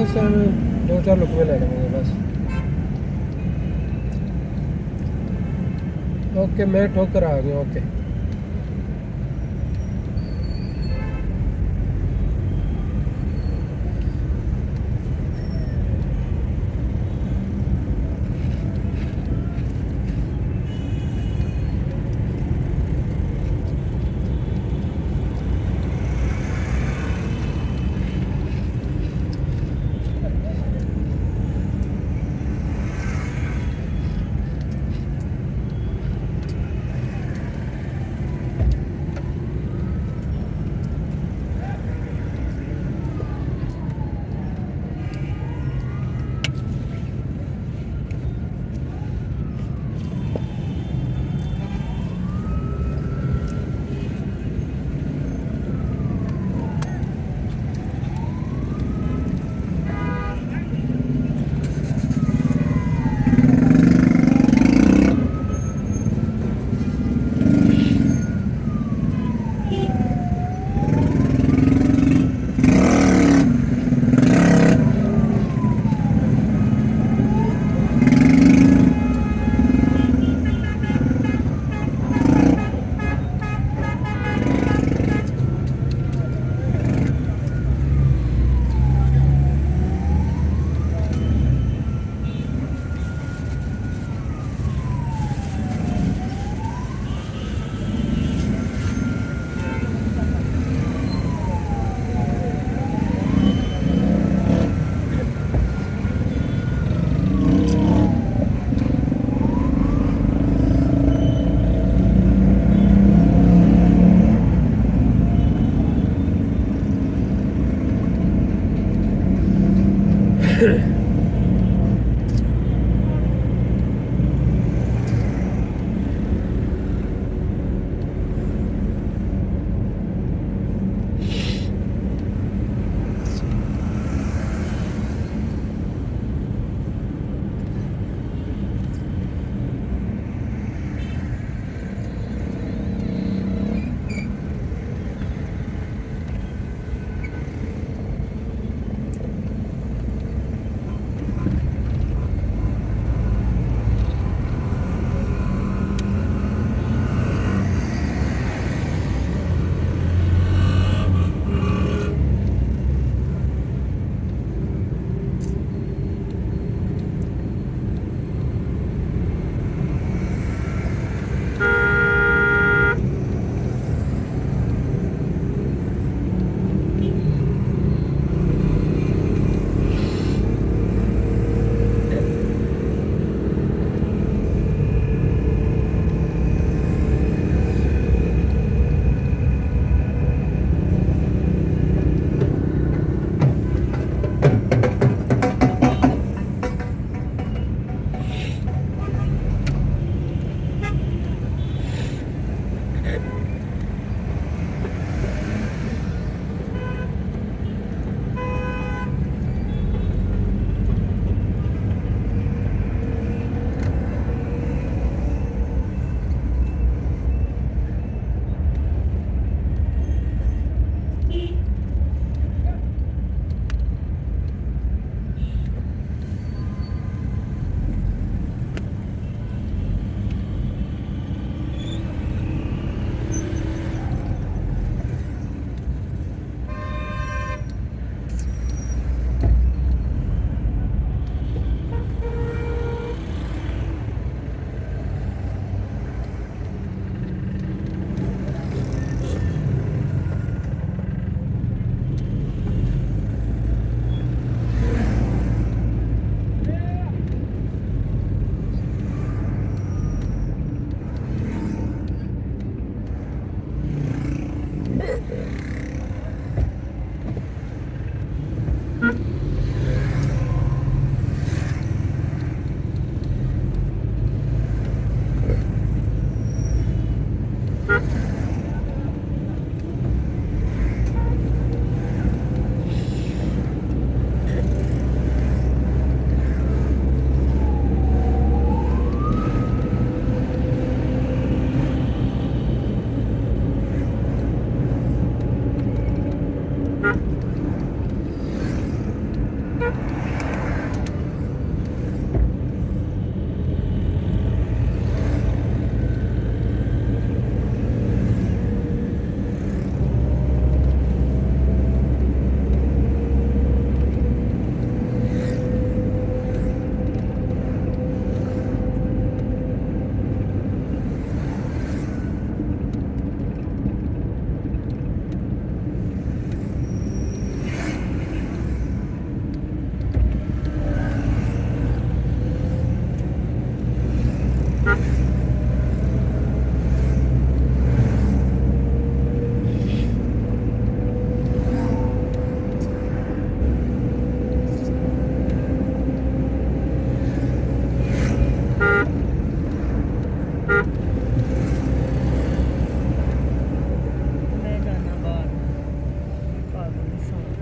बस 2-4 लोग मिले मुझे बस। ओके मैं ठोकर आ गया। ओके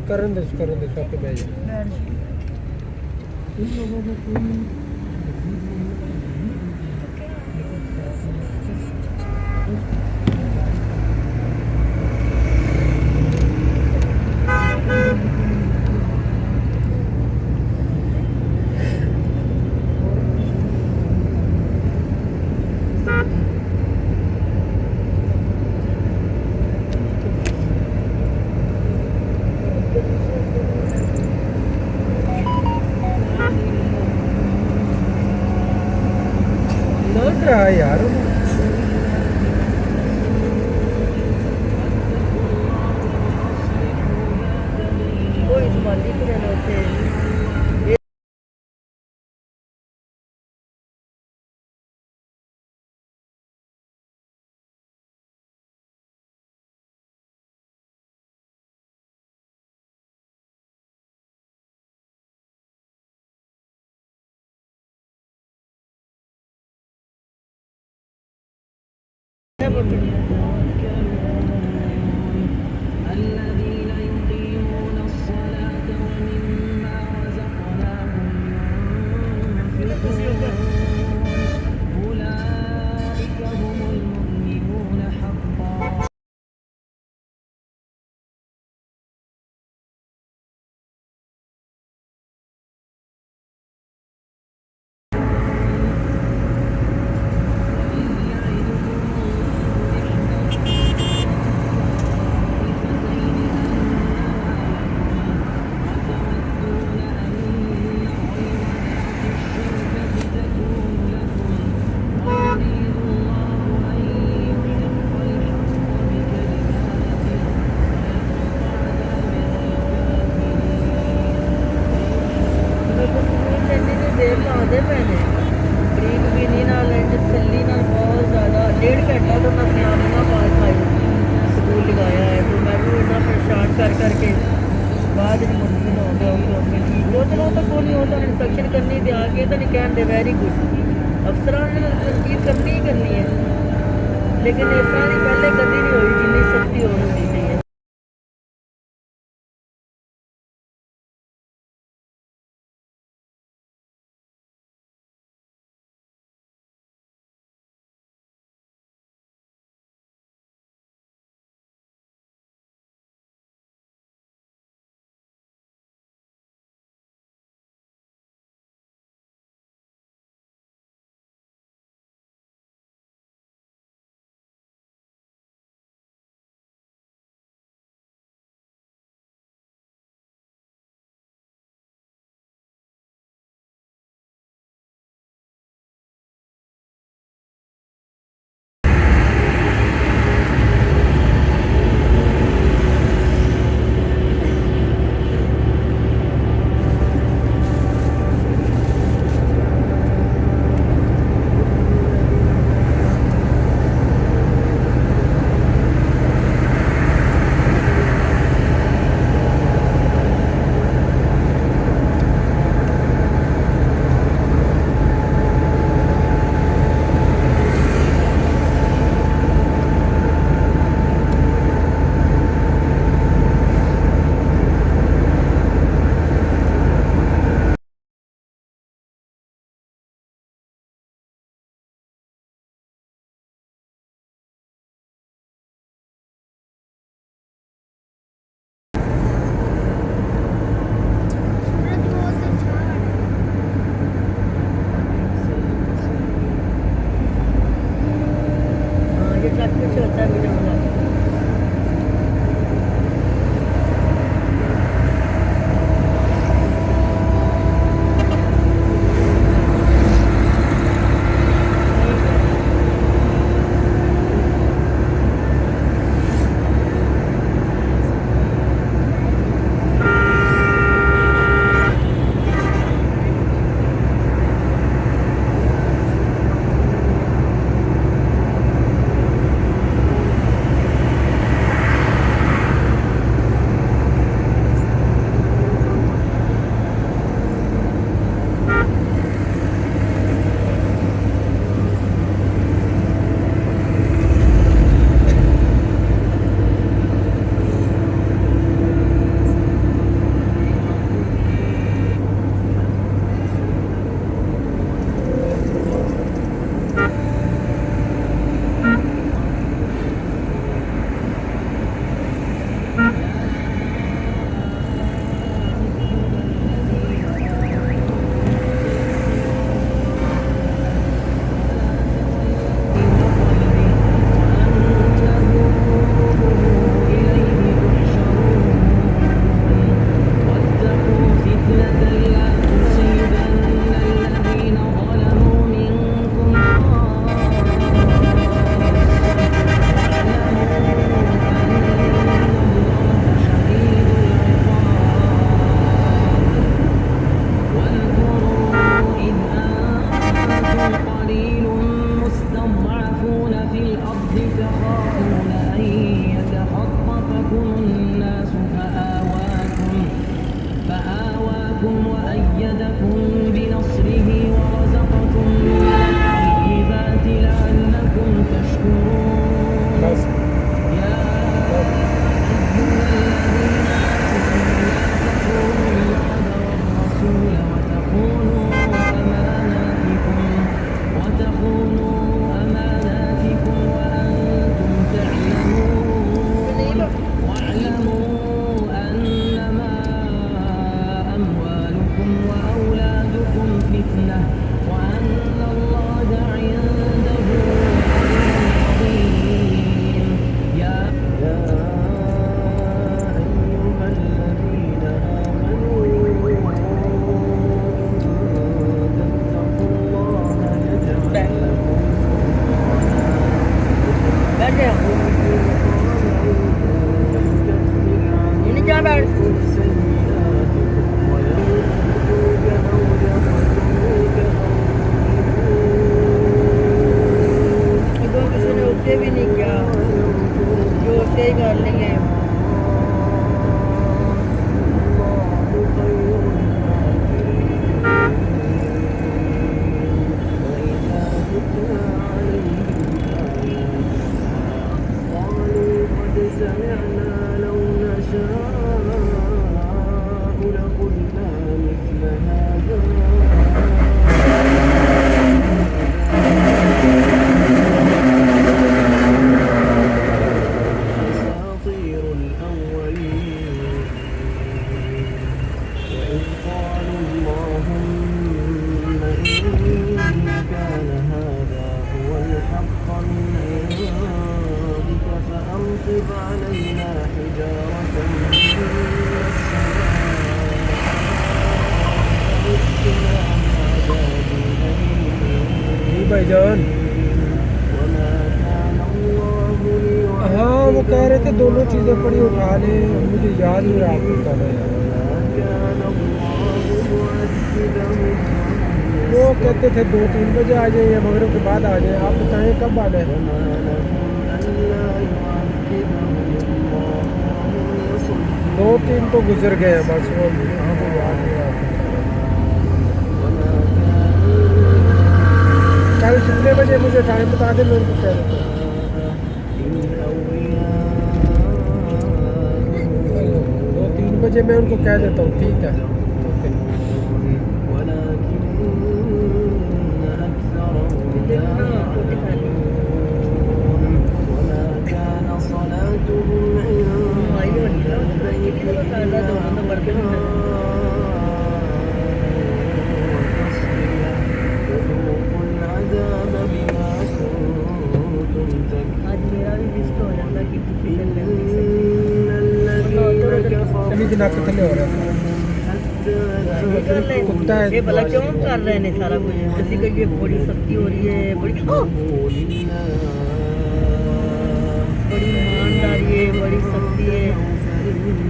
ਕਰਨ ਦੇ ਸ਼ਾਪ पे बैठ जा। बैठ जी। लग रहा है यार। कोई संभाली तो रहना होते الذين يقيمون الصلاة ومما رزقناهم ينفقون أولئك هم المؤمنون حقا देर लाते पे ने बरीक बीनी नाल तसल्ली नाल बहुत ज़्यादा 1.5 घंटा तो मैं फियाना पास खाई स्कूल लगाया है तो मैं भी इतना परेशान कर बाद में मम्मी ने हो गया ठीक हो चलो तो कोई नहीं होता इंस्ट्रक्शन करनी दे आगे तो नहीं कहते वेरी गुड अफसरान ने तरकीब करनी ही करनी है लेकिन इस सारी पहले कभी नहीं हुई जितनी सख्ती होनी चाहिए। الناس فآواكم وأيدكم بنصره ورزقكم من الطيبات لعلكم تشكرون बस يا أيها الذين آمنوا لا تخونوا الله والرسول وتخونوا أماناتكم وأنتم تعلمون واعلموا أنما أموالكم وأولادكم فتنة وأن الله عنده أجر عظيم يا أيها الذين آمنوا تتقوا الله يجعل لكم बैठ जाओ ये क्या बैठ इधर किसी ने ओके भी नहीं किया जो ओके ही कर लेंगे سمعنا لو نشاء لقلنا مثل هذا أساطير الأولين وإذ قالوا اللهم إن كان هذا هو الحق من عندك فأمطر علينا حجارة من السماء عذاب أليم जी भाईजान وما كان الله हाँ वो कह रहे थे दोनों चीज़ें पड़ी उठा ले मुझे याद नहीं रहा आपको कहना यार كان الله معذبهم वो कहते थे 2-3 बजे आ जाए या मगरिब के बाद आ जाए आप बताएं कब आना है وما لهم ألا يعذبهم الله وهم يصدون 2-3 तो गुजर गए हैं बस वो हाँ वो याद नहीं रहा وما कल कितने बजे मुझे टाइम बता दे मैं उनको कह देता हूँ كان إن أولياء 2-3 बजे मैं उनको कह देता हूँ ठीक है ओके ولكن أكثرهم لا يعلمون وما كان صلاتهم عند البيت إلا فذوقوا العذاب بما كنتم تكفرون आज मेरा भी रिस्क हो जाता कि डिसीजन लेने से إن الذين كفروا अभी दिन आपके थले हो रहा है حتى ये कर ले कुत्ता है ये भला क्यों कर रहे हैं सारा कुछ किसी को ये बड़ी सख्ती हो रही है बड़ी बड़ी ईमानदारी है बड़ी सख्ती है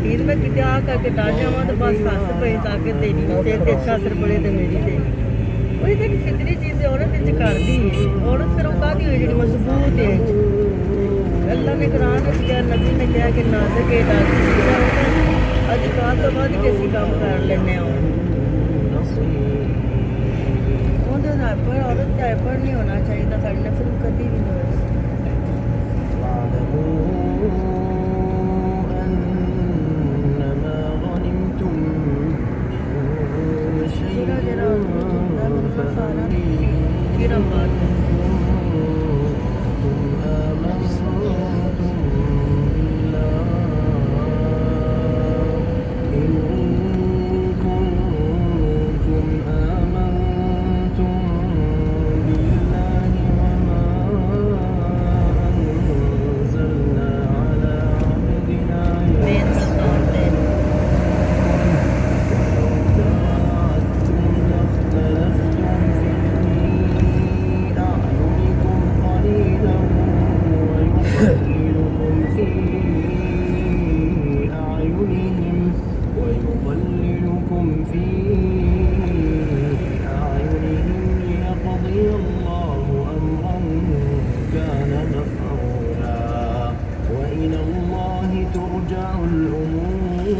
फिर मैं कितने आ करके डाल जावा तो बस हंस पे ताकि तेरी से अच्छा असर पड़े तो मेरी से वही तो फितरी चीज़ें औरत इंज कर दी औरत फिर वो कादी हुई जी मजबूत है अल्लाह ने कुरान में क्या नबी ने क्या कि नाज़िक है डाली चीज़ें अधिकार तो बाद कैसी काम कर लेने और डायपर औरत डायपर नहीं होना चाहिए था करने फिर कभी भी नहीं أنما غنمتم من شيء किरम बात है الأمور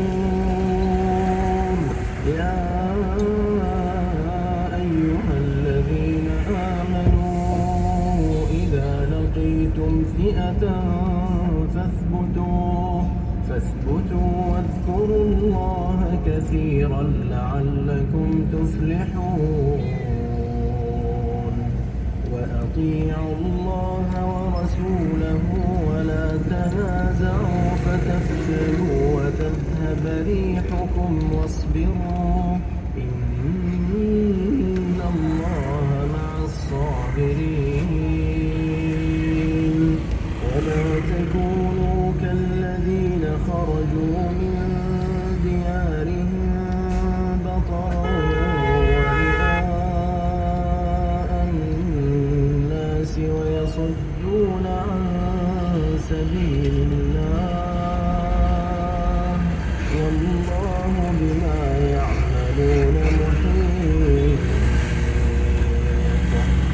يا أيها الذين آمنوا إذا لقيتم فئة فاثبتوا واذكروا الله كثيرا لعلكم تفلحون وأطيعوا الله ورسوله ولا تنازعوا فتفشلوا وتذهب ريحكم واصبروا إن الله مع الصابرين ولا تكونوا كالذين خرجوا من ديارهم بطرا ورئاء الناس ويصدون عن سبيل الله والله بما يعملون محيط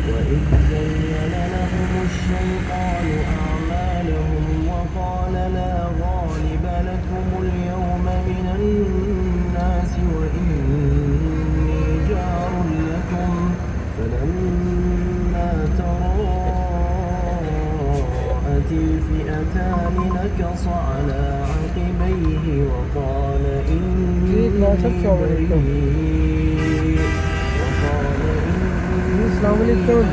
وإذ زين لهم الشيطان أعمالهم وقال لا غالب لكم اليوم من الناس وإني جار لكم فلما تراءت الفئتان نكص على عقبيه وقال إني بريء السلام عليكم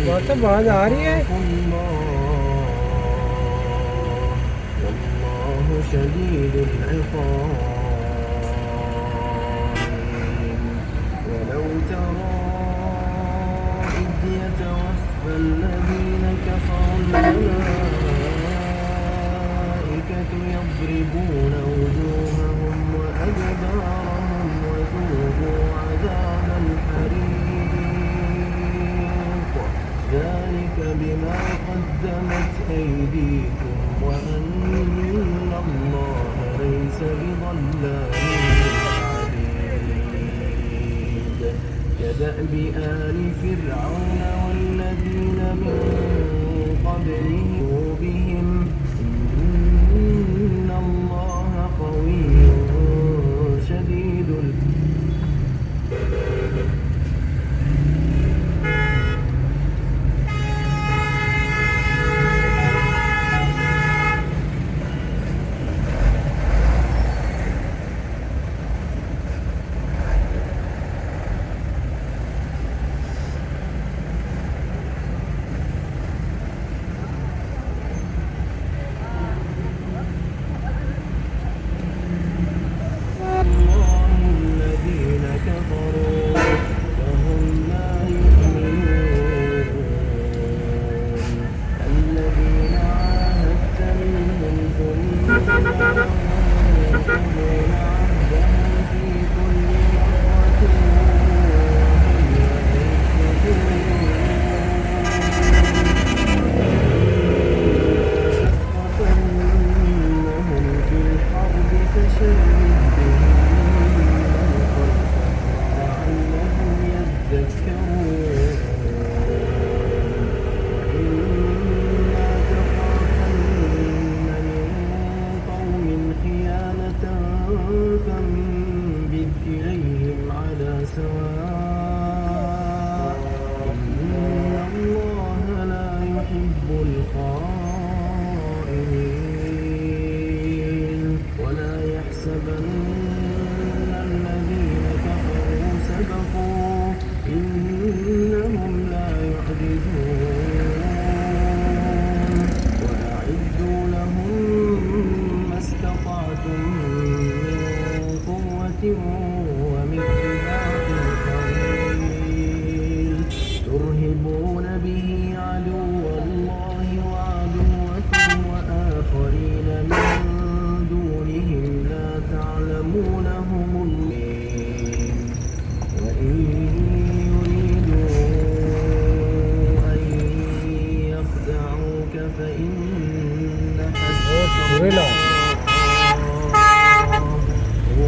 मतलब आवाज आ रही है والله شديد العقاب ولو ترى إذ يتوفى الذين كفروا الملائكة يضربون وجوههم وأدبارهم وذوقوا عذاب الحريق ذلك بما قدمت أيديكم وأن الله ليس بظلام للعبيد كدأب آل فرعون والذين من قبلهم بهم إن الله قوي شديد ومن رباط الخيل ترهبون به عدو الله وعدوكم وآخرين من دونهم لا تعلمونهم الله وإن يريدوا أن يخدعوك فإن حسبك الله هو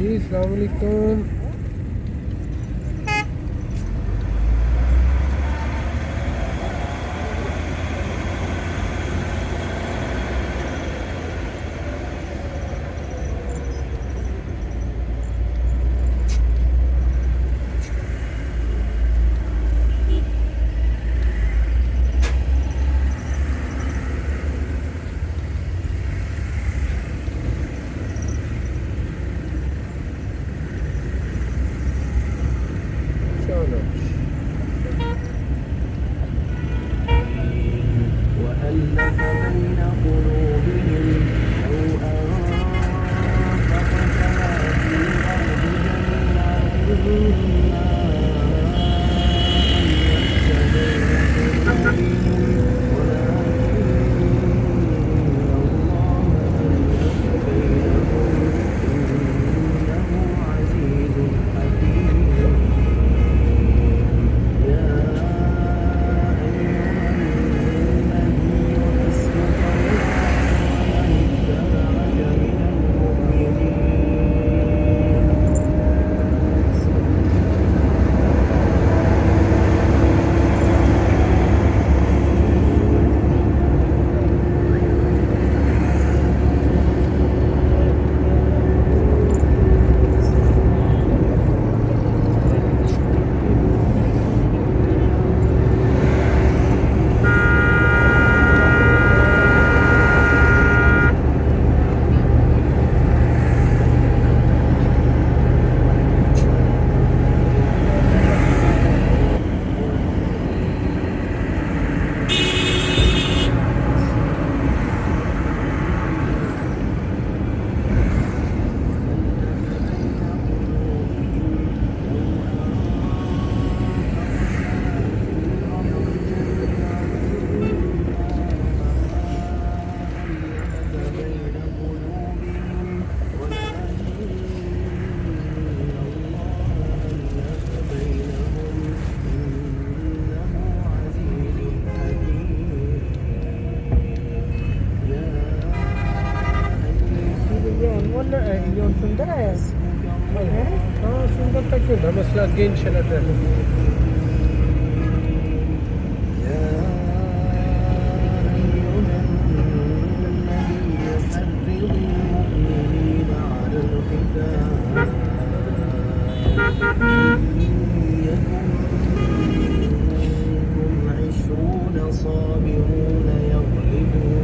जी अस्सलाम वालेकुम। وألف بين قلوبهم لو أنفقت ما في الأرض جميعا ما ألفت بين قلوبهم ولكن الله ألف بينهم إنه عزيز حكيم. يا أيها النبي حسبك الله ومن اتبعك من जोन सुंदर है हाँ सुंदर तक क्यों ना मसला अगे इंशाल्लाह ट्रैफिक صابرون يغلبوا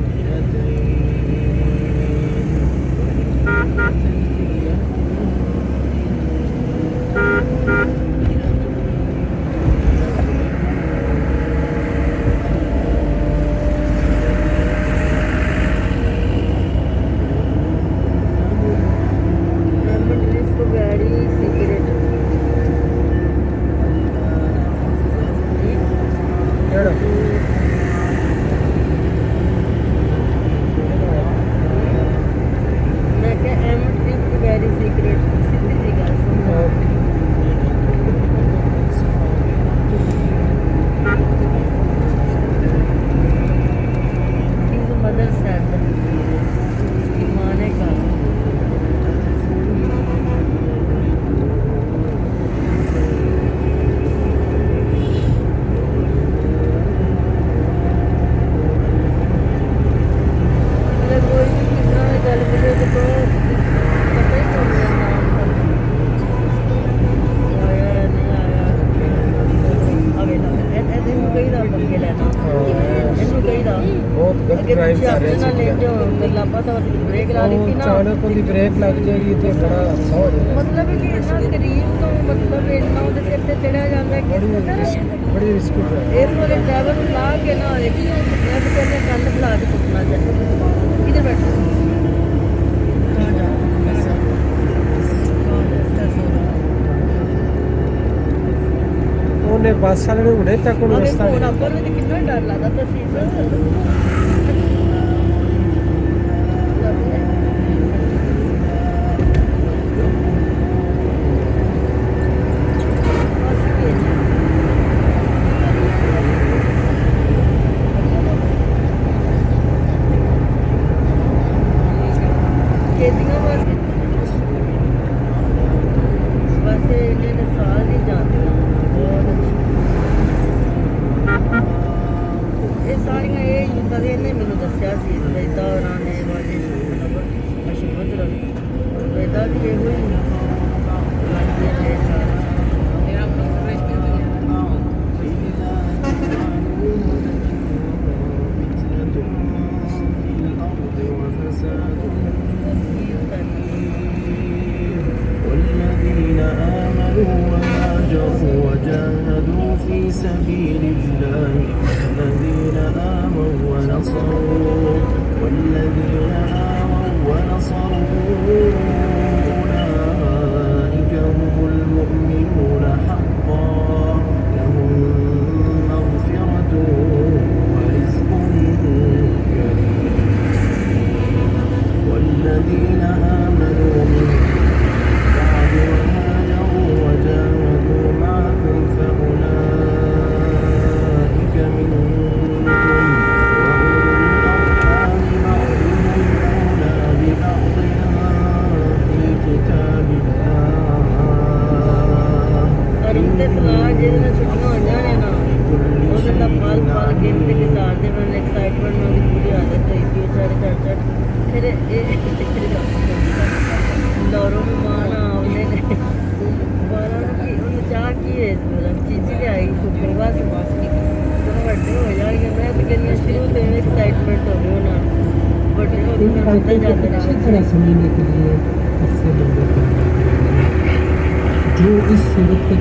अचानक उनकी ब्रेक लग जाएगी तो बड़ा हादसा हो जाएगा मतलब कि इतना करीब तो मतलब इतना उहदे सिर ते चढ़िया जाता है किस बड़ी रिस्की है इस वाले ड्राइवर को ला के ना एक मैं तो कहते कंध बुला के कुटना चाहिए किधर बैठा कहाँ जा ਉਹਨੇ ਬੱਸ ਵਾਲੇ ਨੇ ਹੁਣੇ ਤੱਕ ਉਹਨੂੰ अबे ਰਸਤਾ फोन ਨਹੀਂ पर मुझे कितना डर लगा था सीधा ਇੱਥੇ ਇੰਨੇ ਨੇ ਸਾਲ ਨਹੀਂ ਜਾਂਦੀਆਂ ਬਹੁਤ ਅੱਛੀ ਇਹ ਸਾਰੀਆਂ ਇਹ ਯੂਜ਼ਰ ਇਹਨੇ ਮੈਨੂੰ ਦੱਸਿਆ ਸੀ ਵੈਦਾ ਹੋਰਾਂ ਨੇ ਵਾਲੀ ਮਤਲਬ ਅਸ਼ਵੰਦਰ ਵੈਦਾ ਵੀ ਇਹੋ ਹੀ ਲੱਗਦੇ ਨੇ मेरा अपना रेस्ट والذين آمنوا وهاجروا وجاهدوا في سبيل الله والذين آووا ونصروا أولئك هم المؤمنون حقا لهم مغفرة ورزق كريم والذين آمنوا من بعد وهاجروا وجاهدوا معكم فأولئك منكم وأولو الأرحام بعضهم أولى ببعض في كتاب الله और उनके सलाह जिस दिन छुट्टियां हो जाने ना ਉਹਦੇ ਦਾ ਪਲ ਪਲ ਕੇ ਇੰਤਜ਼ਾਰ ਦੇ ਨਾਲ ਐਕਸਾਈਟਮੈਂਟ ਨਾਲ ਦੀ ਪੂਰੀ ਆਦਤ ਹੋਈ ਕਿ ਚੜ ਫਿਰ ਇਹ ਲੋਰੋ ਨੂੰ ਮਾਣਾ ਉਹਨੇ ਬਾਰਾਂ ਨੂੰ ਕੀ ਉਹਨੂੰ ਚਾਹ ਕੀ ਹੈ ਮਤਲਬ ਚੀਜ਼ੀ ਲਿਆਈ ਕੁੱਕਰ ਬਾਅਦ ਜਦੋਂ ਵੱਡੇ ਹੋ ਜਾਣਗੇ ਮੈਂ ਤਾਂ ਕਹਿੰਦੀ ਹਾਂ ਸ਼ੁਰੂ ਤੋਂ ਐਕਸਾਈਟਮੈਂਟ ਹੋ ਗਈ ਉਹਨਾਂ ਨੂੰ ਵੱਡੇ ਹੋ ਕੇ ਫਿਰ ਪਤਾ ਜਾਂਦੇ ਨੇ तरह समझने के लिए इससे बंदे को जो इस सूरत के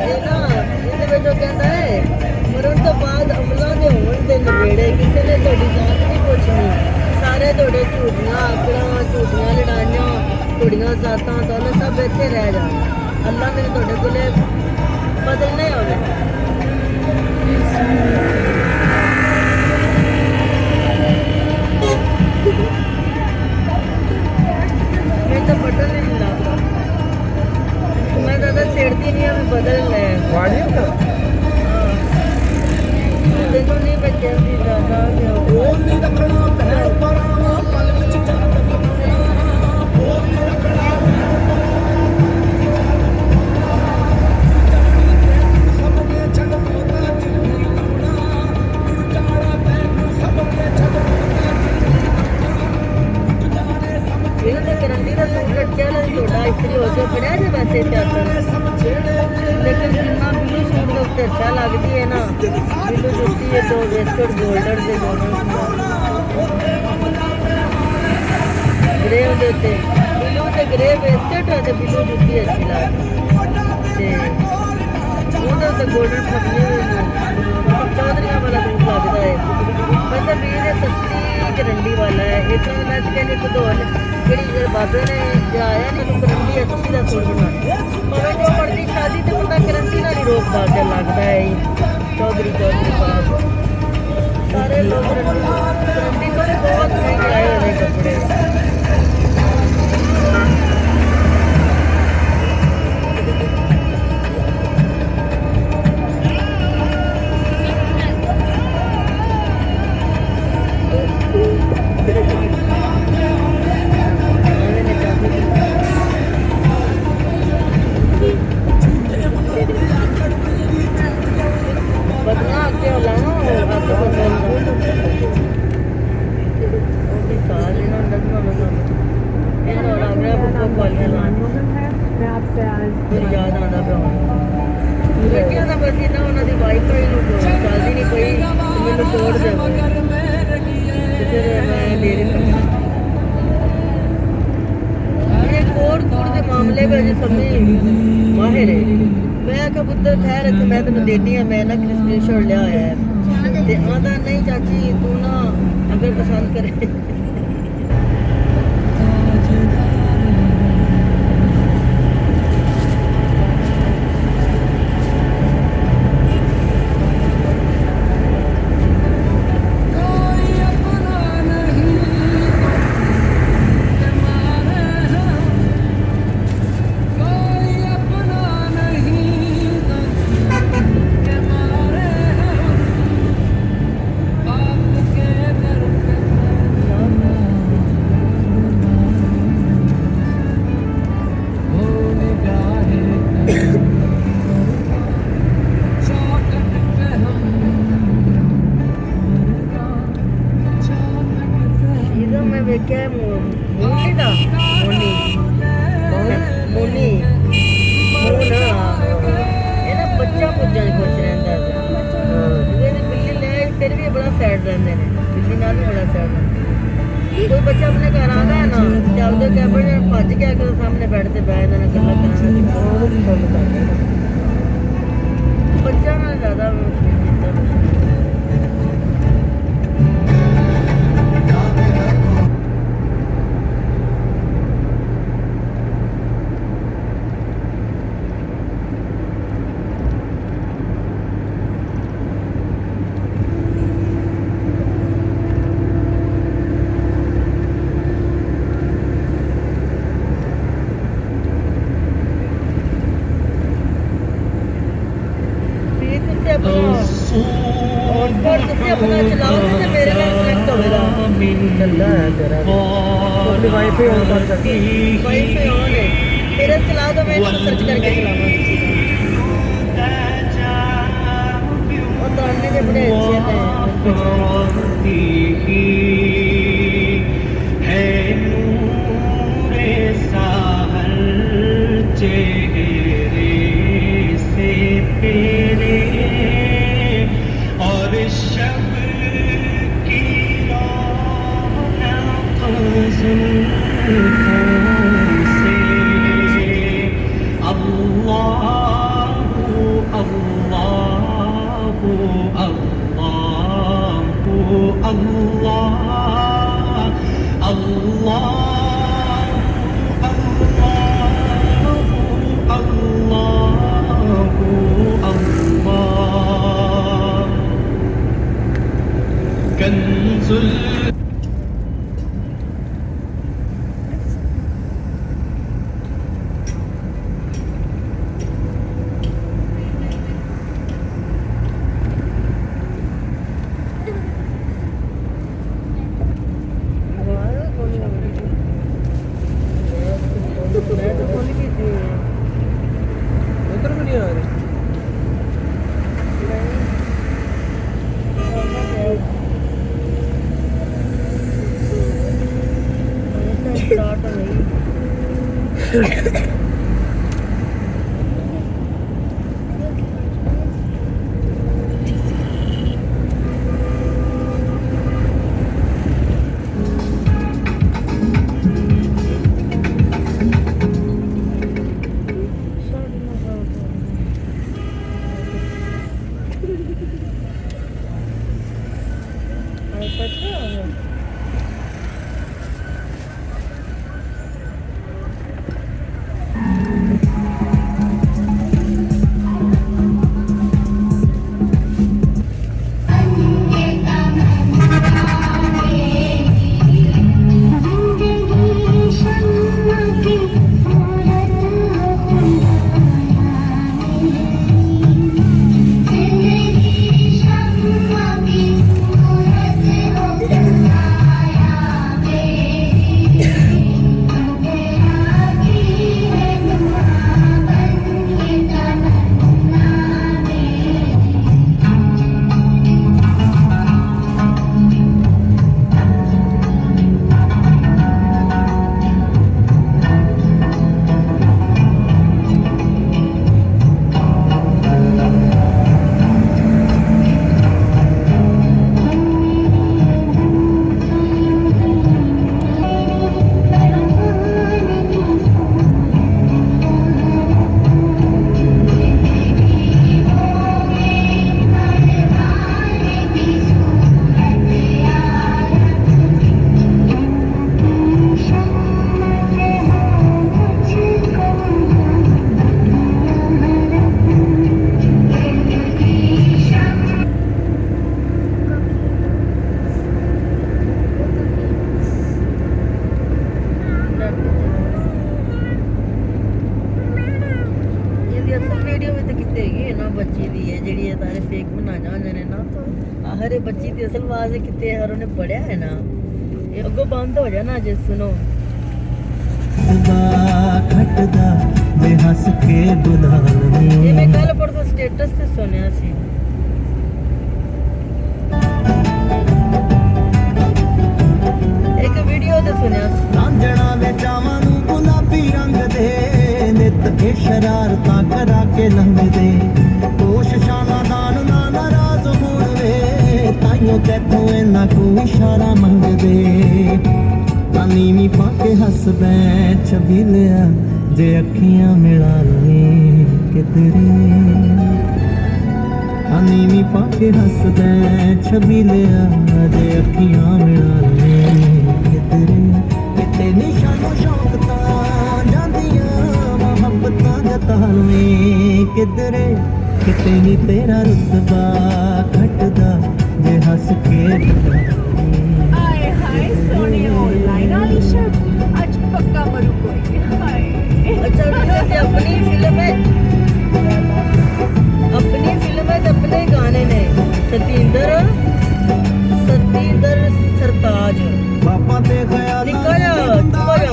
ਇਹ ਨਾ ਇਹਦੇ ਵਿੱਚ ਉਹ ਕਹਿੰਦਾ ਹੈ ਮਰਨ ਤੋਂ ਬਾਅਦ ਅਮਲਾਂ ਦੇ ਹੋਣ ਦੇ ਨਵੇੜੇ ਕਿਸੇ ਨੇ ਤੁਹਾਡੀ ਜਾਤ ਨਹੀਂ ਪੁੱਛਣੀ ਸਾਰੇ ਤੁਹਾਡੇ ਝੂਠੀਆਂ ਆਕੜਾਂ ਝੂਠੀਆਂ ਲੜਾਈਆਂ ਤੁਹਾਡੀਆਂ ਜ਼ਾਤਾਂ ਦੌਲਤ ਸਭ ਇੱਥੇ ਰਹਿ ਜਾਣਾ ਅੱਲਾ ਨੇ ਤੁਹਾਡੇ ਕੋਲੇ ਬਦਲਨੇ ਆਉਣੇ मैं तो बटन नहीं लाता मैं ज़्यादा छेड़ती नहीं अभी बदल रहे हैं वाजिब था तेनों नहीं बच्चे भी ज़्यादा करंडी का सूट लटकिया ना छोटा इस्त्री हो के पड़ा है वैसे लेकिन जितना ब्लू सूट के उत्ते अच्छा लगती है ना ब्लू जुत्ती है तो वेस्टर्न गोल्डन से ग्रे होते ब्लू तो ग्रे वेस्टर्न है तो ब्लू जुत्ती अच्छी लगती तो गोल्डन खपने चौधरी वाला सूट लगता है वैसे भी ये सस्ती करंडी वाला है इस मैं कहने तो ਜਿਹੜੀ ਬਾਬੇ ਨੇ ਜਾਇਆ ਨਾ ਤੂੰ ਕਰੰਡੀ ਅੱਛੀ ਦਾ ਸੂਟ ਬਣਾ ਭਾਵੇਂ ਜੋ ਮਰਦੀ ਸ਼ਾਦੀ ਤੇ ਬੰਦਾ ਕਰੰਡੀ ਨਾਲ ਹੀ ਰੋਕਦਾ ਤੇ ਲੱਗਦਾ ਹੈ ਚੌਧਰੀ ਸਾਹਿਬ ਸਾਰੇ ਲੋਕ ਕਰੰਡੀ ਤੋਂ ਬਹੁਤ ਮਹਿੰਗੇ ਆਏ ਹੋਏ ਕੱਪੜੇ याद आना लड़कियों का बस इतना उन्होंने वाईफाई चलती नहीं पई मैंने तोड़ दे फिर मैं ले रही कोड के मामले में अजे समझ माहिर है मैं आखा पुत्र ठहर इतने मैं तेन देनी है मैं ना स्क्रीन शॉट लिया है आदा नहीं चाची तू ना अगर पसंद करे क्या मोनी दा मोनी मोनी मोना ये ना बच्चा पुੱਜਾ ਹੀ ਖੁਸ਼ ਰਹਿੰਦਾ ਹੈ ਇਹਦੀ ਬਿੱਲੀ ਲੈ ਫਿਰ ਵੀ ਬੜਾ ਸੈਡ ਰਹਿੰਦੇ ਨੇ ਬਿੱਲੀ ਨਾਲ ਵੀ ਬੜਾ ਸੈਡ ਕੋਈ ਬੱਚਾ ਆਪਣੇ ਘਰ ਆਉਂਦਾ ਹੈ ਨਾ ਤੇ ਆਪਦੇ ਕੈਬਨ ਭੱਜ ਕੇ ਆ ਕੇ ਸਾਹਮਣੇ ਬੈਠਦੇ ਪਏ ਇਹਨਾਂ ਨਾਲ ਗੱਲਾਂ ਕਰਾਂਗੇ ਬੱਚਾ ਨਾਲ ਜ਼ਿਆਦਾ अपना चलाओ तो मेरे में कनेक्ट होगा चल रहा है तेरा अपनी वाईफाई ऑन कर सकती वाईफाई ऑन है मेरा चला दो मैं इसको सर्च करके चलाऊंगा और गाने के बड़े अच्छे है नूरे साहर चेहरे से तेरे और शब की रौनक जुल्फों से अल्लाह अल्लाह अल्लाह अल्लाह अल्लाह कंजुल मैं तो खोल की थी उधर भी नहीं आ रही स्टार्ट हो गई हरे बच्ची की असल आवाज कितने हर उन्हें पढ़िया है ना ये अगो बंद हो जाना जे सुनो घटदा मैं हंस के बुलावे ये मैं कल परसों स्टेटस ते सुनया सी एक वीडियो ते सुनया सी लांजणा में जावां नू गुलाबी रंग दे नित के शरारतां करा के लंघ दे कोशिशां नाल ना नाराज होण वे ताइयों तैथों इन्ना को इशारा मंगदे नीवी पाके हसदा छबीलिया जे अखियां मिला लवे किधरे नीवी पाके हसदा छबीलिया जे अखियां मिला लवे किधरे किते निशानो शौक तां जांदियां मोहब्बतां जता लवे किधरे किते नी तेरा रुतबा घटदा जे हस के हाय हाय सोनी ऑनलाइन वाली शर्ट आज पक्का मरू कोई हाय अच्छा ये अपनी फिल्म है तो अपने गाने ने सतिंदर सरताज पापा ते ख्याल निका जा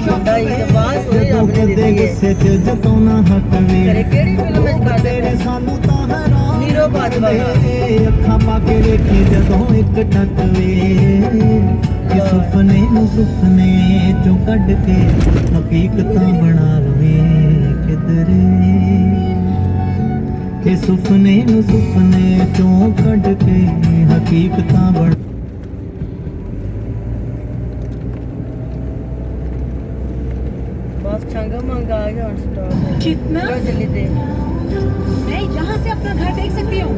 मुंडा ही बास होई आपने दी है गुस्से च जताउना हक वे करे केड़ी फिल्म में कर दे तेरे सानू तां हैरान नीरो बाजवा ਅੱਖਾਂ ਪਾ ਕੇ ਵੇਖੀ ਜਦੋਂ ਇੱਕ ਟੱਕ ਵੇ ਕਿ ਸੁਪਨੇ ਨੂੰ ਸੁਪਨੇ ਚੋਂ ਕੱਢ ਕੇ ਹਕੀਕਤਾਂ ਬਣਾ ਲਵੇ ਕਿਧਰੇ ਕਿ ਸੁਪਨੇ ਨੂੰ ਸੁਪਨੇ ਚੋਂ ਕੱਢ ਕੇ ਹਕੀਕਤਾਂ ਬਣਾ बस छंगा मंगा आ गया स्टॉक कितना? जल्दी दे मैं यहाँ से अपना घर देख सकती हूँ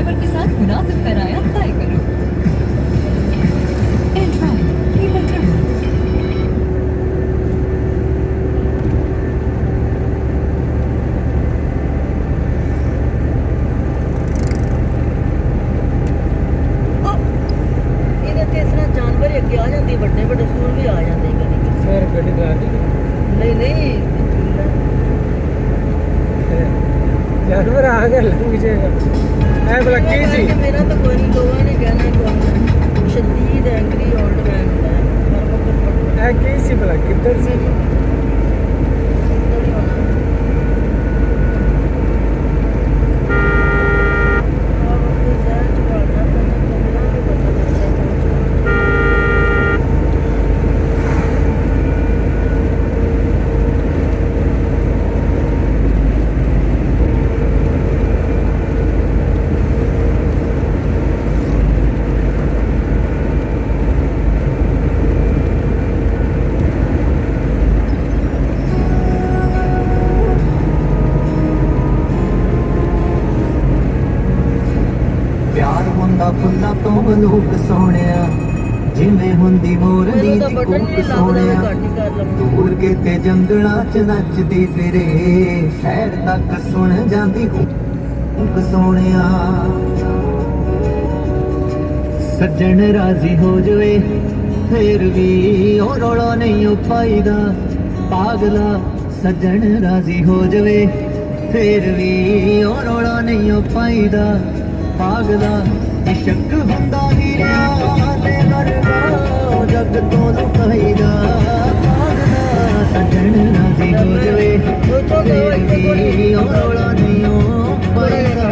ड्राइवर के साथ मुनासिब किराया तय करो। Enjoy. Keep it true. ਇਹਦੇ ਤੇ ਇਸ ਤਰ੍ਹਾਂ ਜਾਨਵਰ ਹੀ ਅੱਗੇ ਆ ਜਾਂਦੇ, ਵੱਡੇ ਵੱਡੇ ਸੂਰ ਵੀ ਆ ਜਾਂਦੇ ਕਦੀ ਕਦੀ। फिर गड्डी चला दी ਨਹੀਂ ਨਹੀਂ जानवर आगे लग जाएगा ऐ भला की सी मेरा तो कोई नहीं, लोगों ने कहना है शदीद एंग्री ओल्ड मैन होता है। ऐ की सी भला किधर से ਪਿਆਰ ਹੁੰਦਾ ਫੁੱਲਾਂ ਤੋਂ ਮਲੂਕ ਸੋਹਣਿਆ ਜਿਵੇਂ ਹੁੰਦੀ ਮੋਰਨੀ ਮੈਨੂੰ ਤਾਂ ਦੀ ਬਟਨ ਕੂਕ ਨਹੀਂ ਲੱਗਦਾ, ਸੋਹਣਿਆ ਮੈਂ ਘੱਟ ਹੀ ਕਰ ਲਵਾਂ। ਦੂਰ ਕਿਤੇ ਜੰਗਲਾਂ 'ਚ ਨੱਚਦੀ ਫਿਰੇ ਸ਼ਹਿਰ ਤੱਕ ਸੁਣ ਜਾਂਦੀ ਕੂਕ ਸੋਹਣਿਆ ਸੱਜਣ ਰਾਜ਼ੀ ਹੋ ਜਵੇ ਫੇਰ ਵੀ ਉਹ ਰੌਲਾ ਨਹੀਂ ਉਹ ਪਾਈਦਾ ਪਾਗਲਾ ਸੱਜਣ ਰਾਜ਼ੀ ਹੋ ਜਵੇ ਫੇਰ ਵੀ ਉਹ ਰੌਲਾ ਨਹੀਂ ਉਹ ਪਾਈਦਾ ਪਾਗਲਾ ਇਸ਼ਕ ਹੁੰਦਾ ਵੀਰਿਆ ਤੇ ਵਰਗਾ ਜੱਗ ਤੋਂ ਲੁਕਾਈਦਾ ਪਾਗਲਾ ਸੱਜਣ ਰਾਜ਼ੀ ਹੋ ਜਵੇ ਫੇਰ ਵੀ ਉਹ ਰੌਲਾ ਨਹੀਂ ਉਹ ਪਾਈਦਾ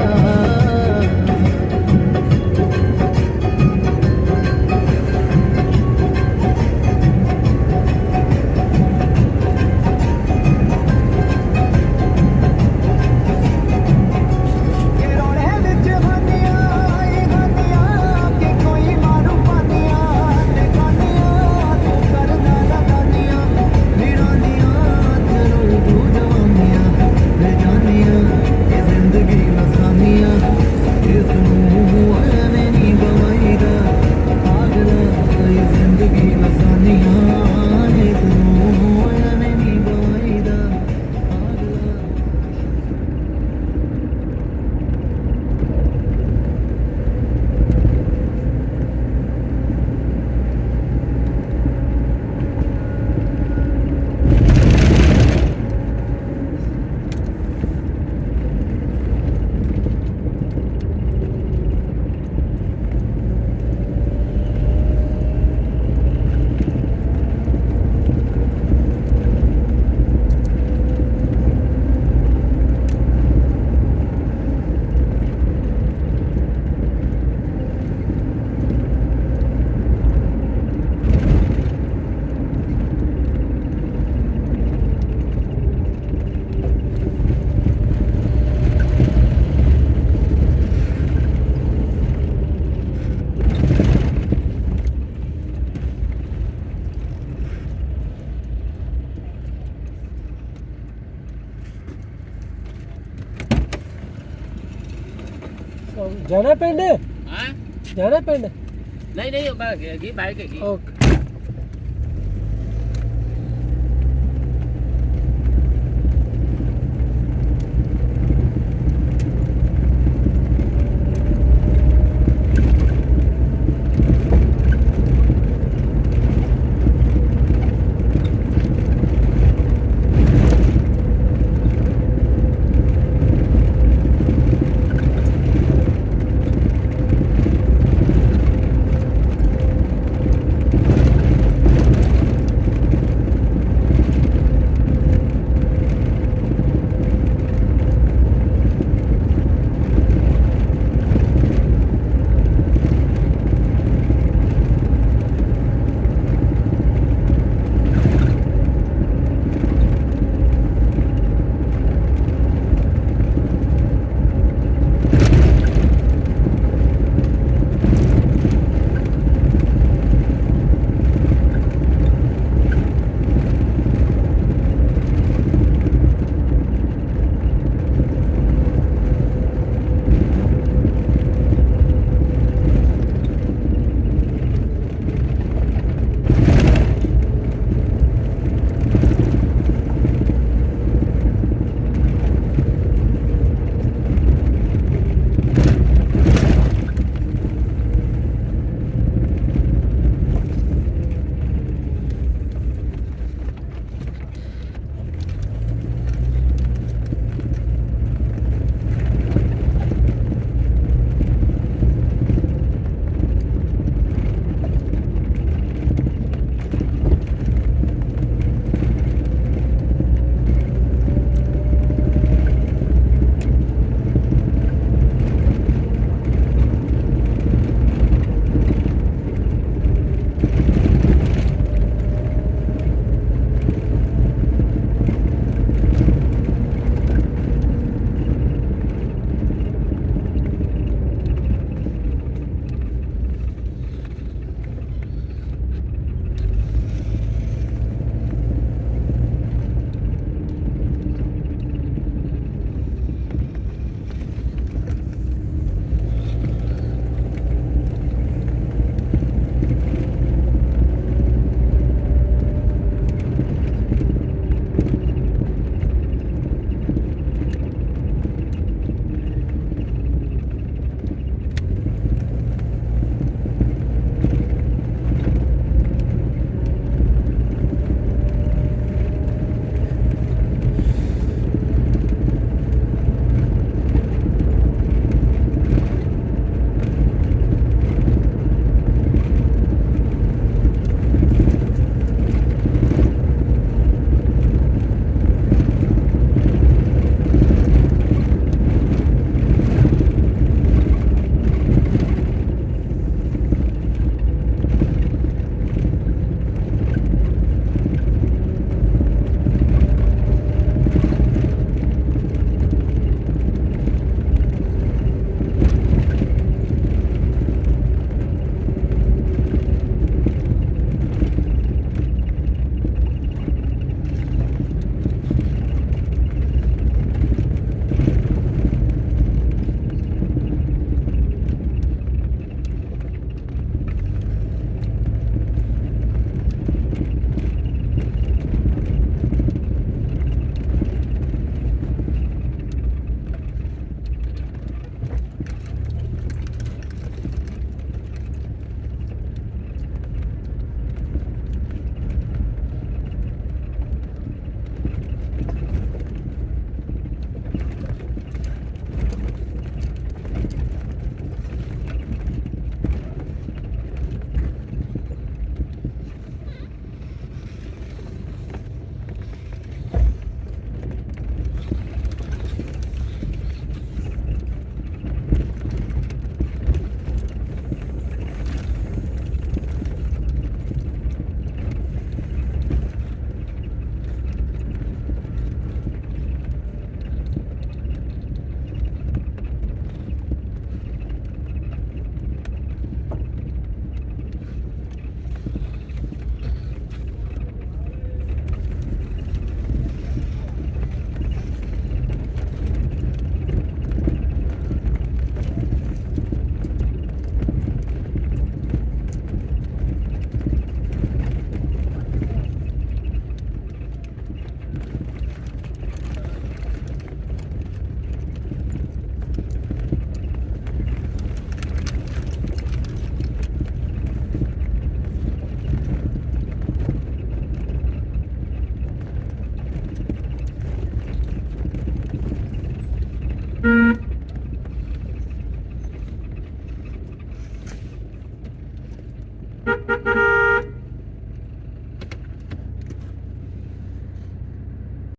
जाना पिंड हाँ जाना पिंड नहीं नहीं बाइक हैगी ओके